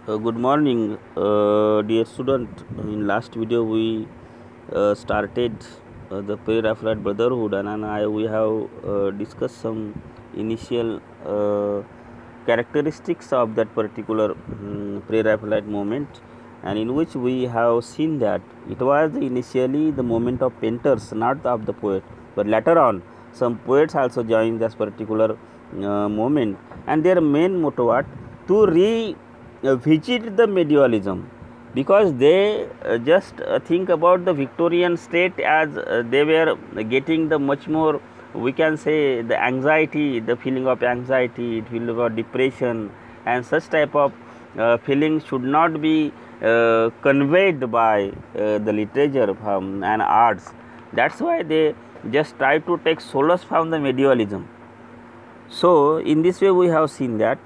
Good morning, dear student. In last video, we started the Pre-Raphaelite Brotherhood, and we have discussed some initial characteristics of that particular Pre-Raphaelite movement, and in which we have seen that it was initially the movement of painters, not of the poet, but later on some poets also joined this particular movement, and their main motto was to visit the medievalism, because they just think about the Victorian state as they were getting the much more, we can say, the anxiety, the feeling of anxiety, feeling of depression, and such type of feelings should not be conveyed by the literature and arts. That's why they just try to take solace from the medievalism. So in this way we have seen that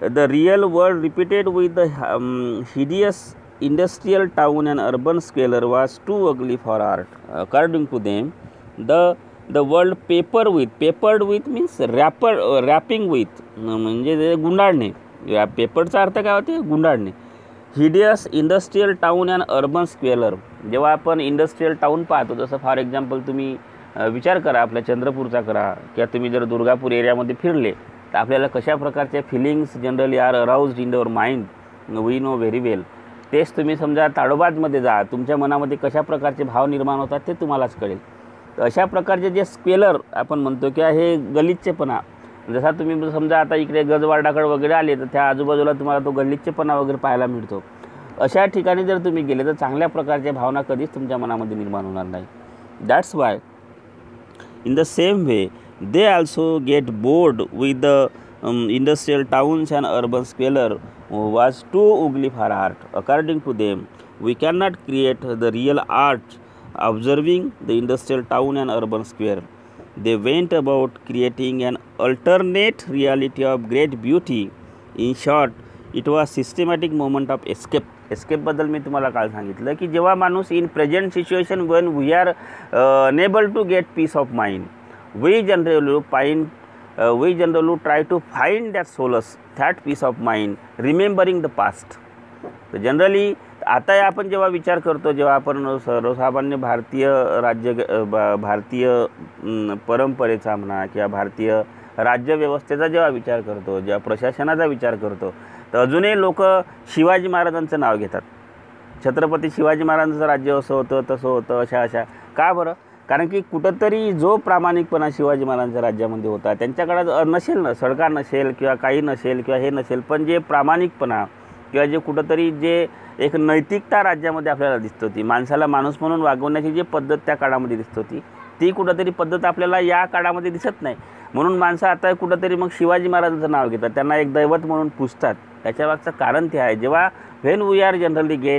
the real world repeated with the hideous industrial town and urban squalor was too ugly for art. According to them, the world papered with means wrapping with, म्हणजे ते गुंडाळणे. पेपरचा अर्थ काय होते? गुंडाळणे. Hideous industrial town and urban squalor. जेव्हा आपण industrial town पाहतो, जसं फॉर एक्झाम्पल तुम्ही विचार करा, आपल्या चंद्रपूरचा करा, किंवा तुम्ही जर दुर्गापूर एरियामध्ये फिरले तर आपल्याला कशा प्रकारचे feelings generally are aroused in your mind, we know very well. तेच तुम्ही समजा ताडोबामध्ये जा, तुमच्या मनामध्ये कशा प्रकारचे भाव निर्माण होतात ते तुम्हालाच कळेल. तर अशा प्रकारचे जे स्क्वेलर आपण म्हणतो किंवा हे गलिच्चेपणा, जसा तुम्ही समजा आता इकडे गजवाडाकडे वगैरे आले तर त्या आजूबाजूला तुम्हाला तो गलिच्चेपणा वगैरे पाहायला मिळतो. अशा ठिकाणी जर तुम्ही गेले तर चांगल्या प्रकारच्या भावना कधीच तुमच्या मनामध्ये निर्माण होणार नाही. That's why in the same way they also get bored with the industrial towns and urban squalor was too ugly for art. According to them, we cannot create the real art observing the industrial town and urban square. They went about creating an alternate reality of great beauty. In short, it was systematic moment of escape. एस्केपबद्दल मी तुम्हाला काल सांगितलं की जेव्हा माणूस in present situation when we are unable to get peace of mind, we generally try to find that solace, that peace of mind, remembering the past. तर generally आता आपण जेव्हा विचार करतो, जेव्हा आपण सर्वसामान्य भारतीय परंपरेचा म्हणा किंवा भारतीय राज्यव्यवस्थेचा जेव्हा विचार करतो, जेव्हा प्रशासनाचा विचार करतो, तर अजूनही लोक शिवाजी महाराजांचं नाव घेतात. छत्रपती शिवाजी महाराजांचं राज्य असं होतं, तसं होतं, अशा. का बरं? कारण की कुठंतरी जो प्रामाणिकपणा शिवाजी महाराजांच्या राज्यामध्ये होता, त्यांच्याकडे नसेल ना, सरकार नसेल किंवा काही नसेल किंवा हे नसेल, पण जे प्रामाणिकपणा किंवा जे कुठंतरी जे एक नैतिकता राज्यामध्ये आपल्याला दिसत होती, माणसाला माणूस म्हणून वागवण्याची जी पद्धत त्या काळामध्ये दिसत होती, ती कुठंतरी पद्धत आपल्याला या काळामध्ये दिसत नाही. म्हणून माणसं आता कुठंतरी मग शिवाजी महाराजांचं नाव घेतात, त्यांना एक दैवत म्हणून पूजतात. त्याच्यामागचं कारण ते आहे, जेव्हा when we are generally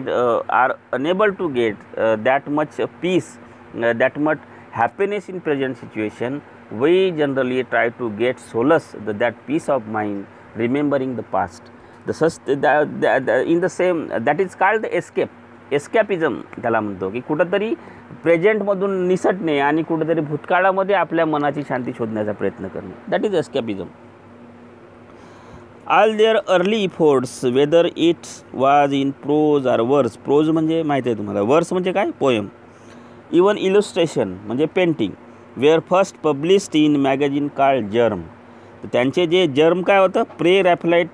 are unable to get that much peace, that much happiness in present situation, we generally try to get solace that peace of mind, remembering the past. In the same that is called escapism त्याला म्हणतो, की कुठंतरी प्रेझेंटमधून निसटणे आणि कुठंतरी भूतकाळामध्ये आपल्या मनाची शांती शोधण्याचा प्रयत्न करणे, that is escapism. All their early efforts, whether it was in prose or verse, prose म्हणजे माहिती आहे तुम्हाला, वर्स म्हणजे काय? पोएम. इवन इलुस्ट्रेशन म्हणजे painting, were first published in magazine called germ. तर त्यांचे जे जर्म काय होतं? प्रे रॅफलाइट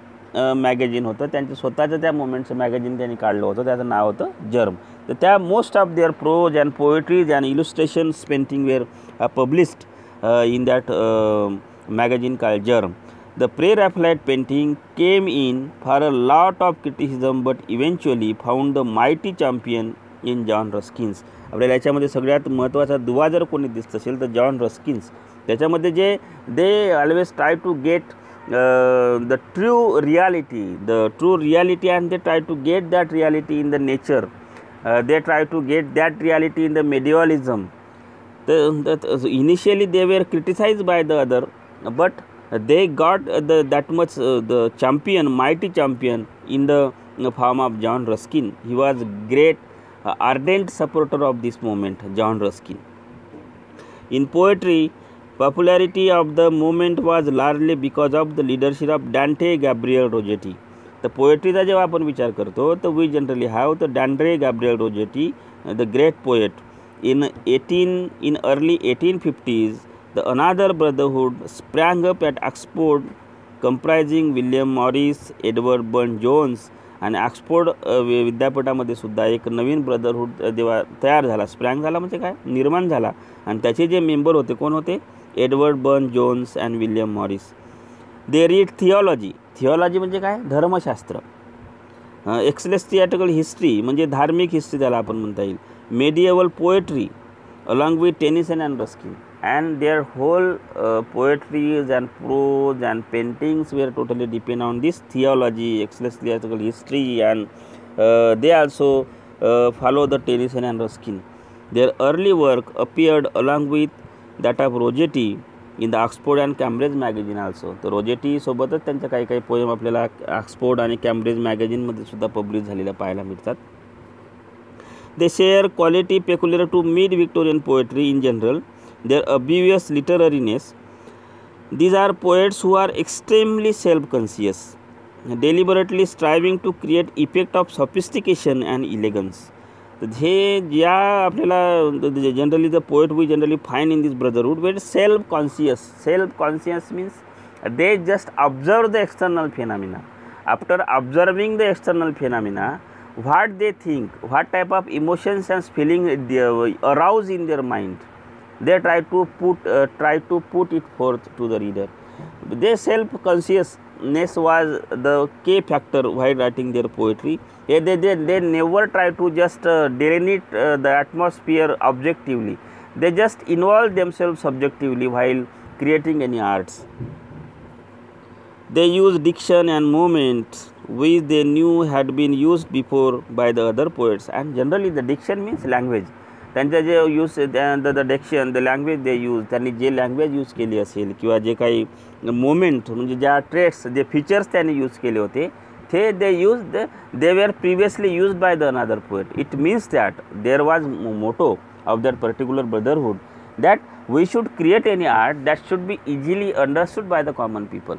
मॅगझिन होतं, त्यांचं स्वतःचं त्या मोमेंटचं मॅगझिन त्यांनी काढलं होतं, त्याचं नाव होतं जर्म. तर त्या most of their prose and poetries and illustrations painting were published in that magazine called Germ. The Pre-Raphaelite painting came in for a lot of criticism but eventually found the mighty champion in John Ruskin. आपल्याला याच्यामध्ये सगळ्यात महत्त्वाचा दुवा जर कोणी दिसत असेल तर जॉन रस्किन्स. त्याच्यामध्ये जे they always try to get the true reality and they try to get that reality in the nature, they try to get that reality in the medievalism. Initially they were criticized by the other, but they got that much the mighty champion in the form of John Ruskin. He was great ardent supporter of this movement, John Ruskin. In poetry, popularity of the movement was largely because of the leadership of Dante Gabriel Rossetti. तर पोएट्रीचा जेव्हा आपण विचार करतो तर we generally have the Dante Gabriel Rossetti, the great poet. In early 1850s, the another brotherhood sprang up at Oxford, comprising William Morris, Edward Burne Jones, आणि Oxford विद्यापीठामध्ये सुद्धा एक नवीन ब्रदरहूड जेव्हा तयार झाला, स्प्रँग झाला म्हणजे काय, निर्माण झाला, आणि त्याचे जे मेंबर होते कोण होते, Edward Burne Jones and William Morris. They read theology. Theology म्हणजे काय, धर्मशास्त्र. एक्सलेसिएटिकल हिस्ट्री म्हणजे धार्मिक हिस्ट्री त्याला आपण म्हणता येईल. Medieval poetry along with Tennyson and Ruskin, and their whole poetries and prose and paintings were totally depend on this theology, ecclesiastical history, and they also follow the Tennyson and Ruskin. Their early work appeared along with that of Rossetti in the Oxford and Cambridge magazine also. तर Rossetti सोबतच त्यांच्या काही काही poem आपल्याला Oxford आणि Cambridge मॅगझिनमध्ये सुद्धा publish झालेल्या पाहायला मिळतात. They share quality peculiar to mid-Victorian poetry in general, their obvious literariness. These are poets who are extremely self-conscious, deliberately striving to create effect of sophistication and elegance. हे ज्या आपल्याला generally the poet we generally find in this brotherhood were self-conscious. Self-conscious means they just observe the external phenomena. After observing the external phenomena, what they think, what type of emotions and feeling arouse in their mind, they try to put it forth to the reader. Their self consciousness was the key factor while writing their poetry. They never try to just delineate the atmosphere objectively. They just involve themselves subjectively while creating any arts. They use diction and movement which they knew had been used before by the other poets, and generally the diction means language. त्यांच्या जे use the diction, the language they use, त्यांनी जे language use केली असेल किंवा जे काही moment म्हणजे ज्या ट्रेट्स, जे फीचर्स त्यांनी यूज केले होते ते they were previously used by the another poet. It means that there was motto of that particular brotherhood that we should create any art that should be easily understood by the common people.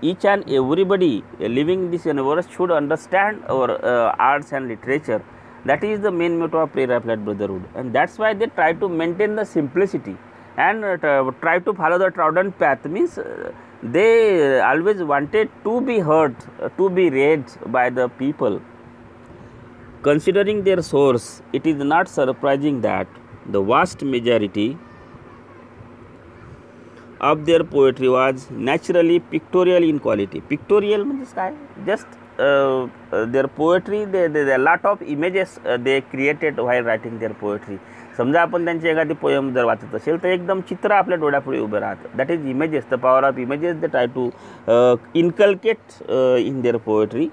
Each and everybody living in this universe should understand our arts and literature. That is the main motto of Pre-Raphaelite Brotherhood, and that's why they try to maintain the simplicity and try to follow the trodden path. Means they always wanted to be heard, to be read by the people. Considering their source, it is not surprising that the vast majority of their poetry was naturally pictorial in quality. Pictorial means काय, just their poetry, they lot of images they created while writing their poetry. समजा आपण त्यांची एखादी poem जर वाचत असेल तर एकदम चित्र आपल्या डोळ्यापुढे उभे राहतं. That is images, the power of images they try to inculcate in their poetry.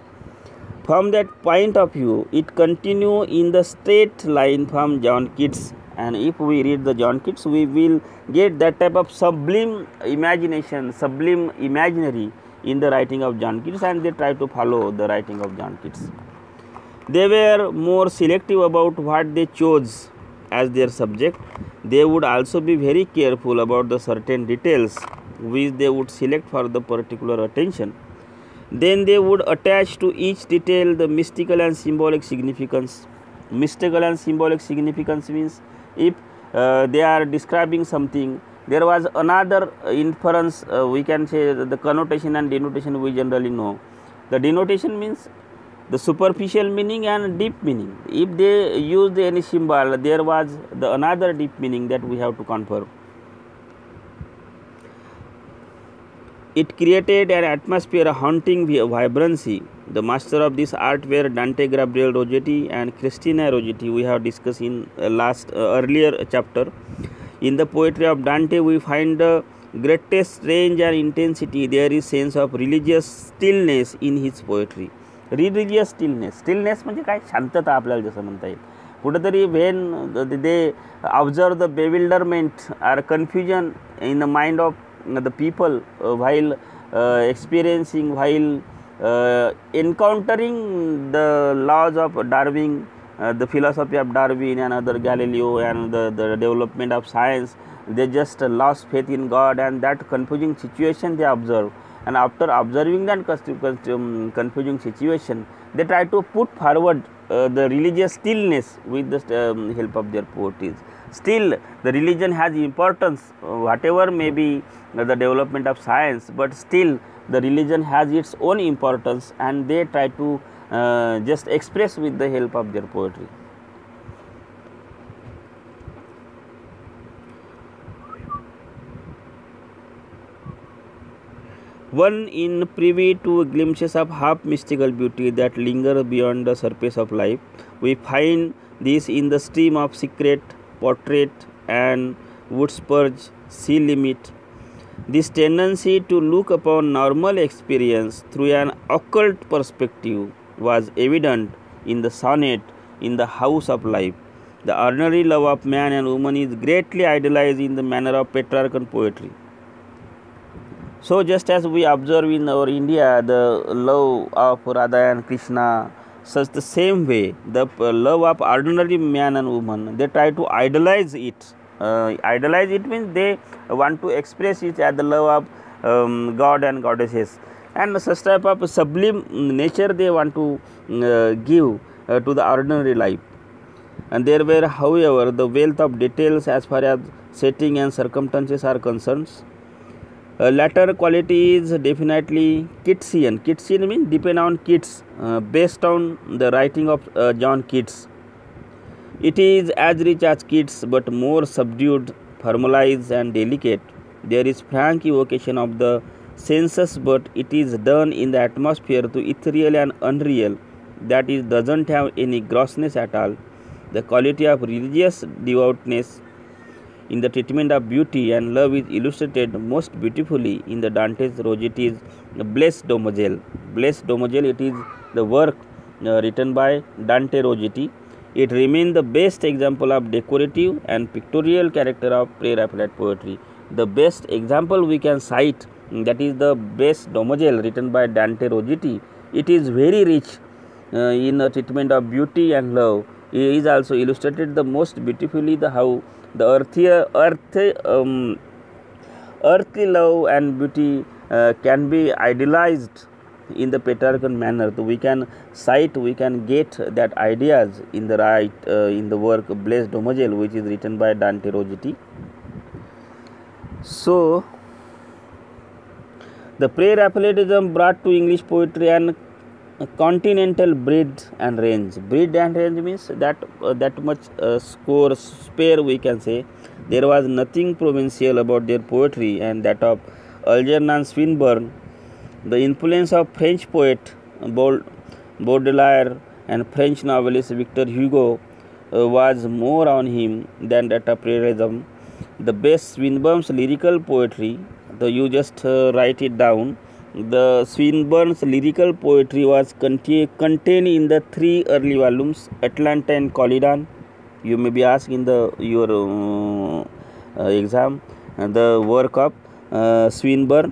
From that point of view, it continue in the straight line from John Keats. And if we read the John Keats, we will get that type of sublime imagination, sublime imaginary in the writing of John Keats, and they try to follow the writing of John Keats. They were more selective about what they chose as their subject. They would also be very careful about the certain details which they would select for the particular attention. Then they would attach to each detail the mystical and symbolic significance. Mystical and symbolic significance means if they are describing something, there was another inference, we can say the connotation and denotation we generally know. The denotation means the superficial meaning and deep meaning. If they used any symbol, there was the another deep meaning that we have to confer. It created an atmosphere, a haunting vibrancy. The master of this art were Dante Gabriel Rossetti and Christina Rossetti. We have discussed in earlier chapter. In the poetry of Dante, we find the greatest range and intensity. There is sense of religious stillness in his poetry. Religious stillness म्हणजे काय, शांतता आपल्याला जसं म्हणता येईल. कुठेतरी when they observe the bewilderment or confusion in the mind of the people while experiencing, while encountering the laws of Darwin, the philosophy of Darwin and other Galileo and the development of science, they just lost faith in God, and that confusing situation they observe. and after observing that confusing situation, they try to put forward the religious stillness with the help of their poetry. Still, the religion has importance, whatever may be the development of science, but still the religion has its own importance, and they try to just express with the help of their poetry. One in privy to glimpses of half mystical beauty that linger beyond the surface of life. We find this in the stream of secret, portrait, and woodspurge, sea limit. This tendency to look upon normal experience through an occult perspective was evident in the sonnet In the House of Life. The ordinary love of man and woman is greatly idolized in the manner of Petrarchan poetry. So, just as we observe in our India the love of Radha and Krishna, such the same way the love of ordinary man and woman, they try to idolize it. Idolize it means they want to express it as the love of God and goddesses, and such type of sublime nature they want to give to the ordinary life. And there were, however, the wealth of details as far as setting and circumstances are concerned. Latter quality is definitely Keatsian. Keatsian means depend on Keats, based on the writing of John Keats. It is as rich as Keats, but more subdued, formalized, and delicate. There is frank evocation of the senses, but it is done in the atmosphere to ethereal and unreal. That is, doesn't have any grossness at all. The quality of religious devoutness in the treatment of beauty and love is illustrated most beautifully in the Dante's Rossetti's Blessed Damozel. Blessed Damozel, it is the work written by Dante Rossetti. It remains the best example of decorative and pictorial character of Pre-Raphaelite poetry. The best example we can cite, that is the Blessed Damozel written by Dante Rossetti. It is very rich in the treatment of beauty and love. It is also illustrated the most beautifully how the earthly love and beauty can be idealized in the Petrarchan manner. So we can cite, we can get that ideas in the in the work Blessed Damozel, which is written by Dante Rossetti. So the Pre-Raphaelitism brought to English poetry an continental breadth and range. Breadth and range means that much spare we can say. There was nothing provincial about their poetry and that of Algernon Swinburne. The influence of French poet Baudelaire and French novelist Victor Hugo was more on him than that of Pre-Raphaelism. The best Swinburne's lyrical poetry, you just write it down. The Swinburne's lyrical poetry was contained in the 3 early volumes, Atlanta and Calydon. You may be asked in your exam the work of Swinburne.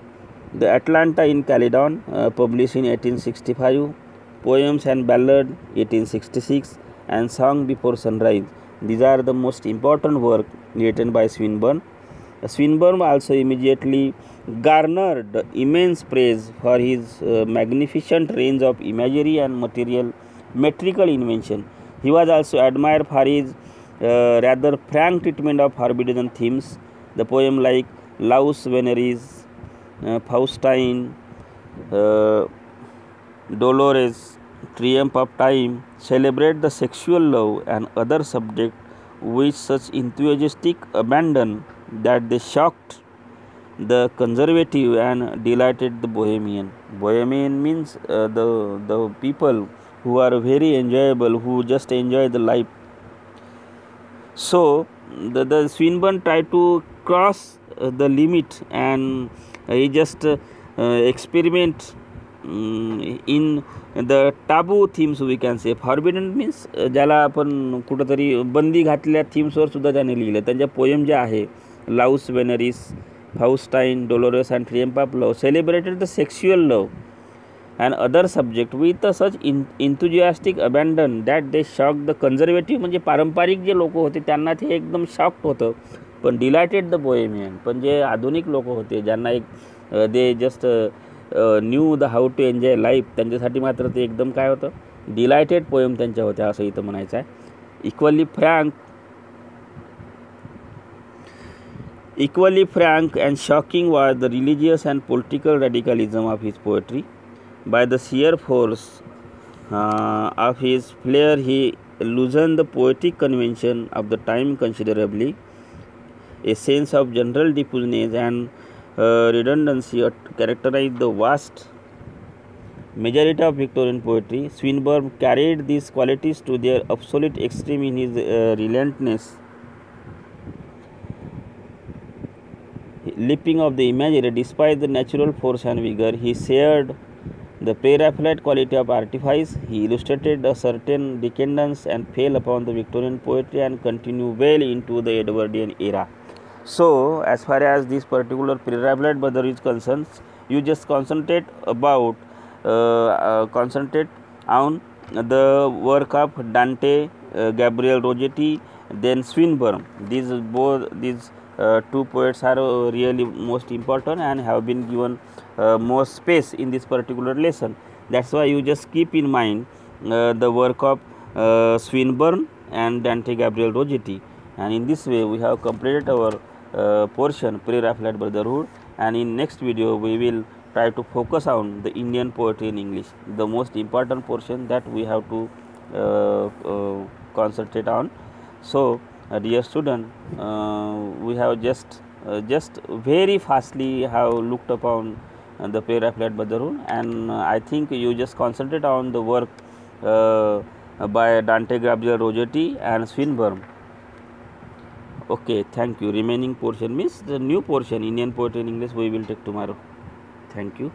The Atlanta in Calydon, published in 1865, Poems and Ballad 1866, and Song Before Sunrise. These are the most important work written by Swinburne. Swinburne also immediately garnered immense praise for his magnificent range of imagery and metrical invention. He was also admired for his rather frank treatment of forbidden themes. The poem like Laus Veneris, Faustine, Dolores, Triumph of Time celebrate the sexual love and other subjects with such enthusiastic abandon that they shocked the conservative and delighted the Bohemian. Bohemian means the people who are very enjoyable, who just enjoy the life. So the Swinburne tried to cross the limit and he just experiment in the taboo themes we can say. Forbidden means ज्याला आपण कुठेतरी बंदी घातलेल्या थीम्सवर सुद्धा त्याने लिहिलं. त्यांच्या poem जे आहे Laus Veneris, Faustine, Dolores and Triumph of Love celebrated the sexual love and other subject with such enthusiastic abandon that they shocked the conservative. म्हणजे पारंपरिक जे लोक होते त्यांना ते एकदम शॉक्ड होतं, पण डिलायटेड द बोहेमियन. पण जे आधुनिक लोक होते ज्यांना एक they just knew the how to enjoy life, त्यांच्यासाठी मात्र ते एकदम काय होतं, डिलायटेड पोएम त्यांच्या होत्या असं इथं म्हणायचं आहे. Equally frank and shocking was the religious and political radicalism of his poetry. By the sheer force of his flair, he loosened the poetic convention of the time considerably. A sense of general diffuseness and redundancy characterized the vast majority of Victorian poetry. Swinburne carried these qualities to their absolute extreme in his relentless leaping of the imagery. Despite the natural force and vigor, he shared the pre-Raphaelite quality of artifice. He illustrated a certain decadence and fell upon the Victorian poetry and continued well into the Edwardian era. So, as far as this particular pre-Raphaelite Brotherhood is concerned, you just concentrate on the work of Dante, Gabriel Rossetti, then Swinburne. These two poets are really most important and have been given more space in this particular lesson. That's why you just keep in mind the work of Swinburne and Dante Gabriel Rossetti, and in this way we have completed our portion Pre-Raphaelite Brotherhood, and in next video we will try to focus on the Indian poetry in English, the most important portion that we have to concentrate on. So, dear student, we have just very fastly have looked upon the Pre-Raphaelite Brotherhood, and I think you just concentrate on the work by Dante Gabriel Rossetti and Swinburne. Okay, thank you. Remaining portion means the new portion Indian poetry in English we will take tomorrow. Thank you.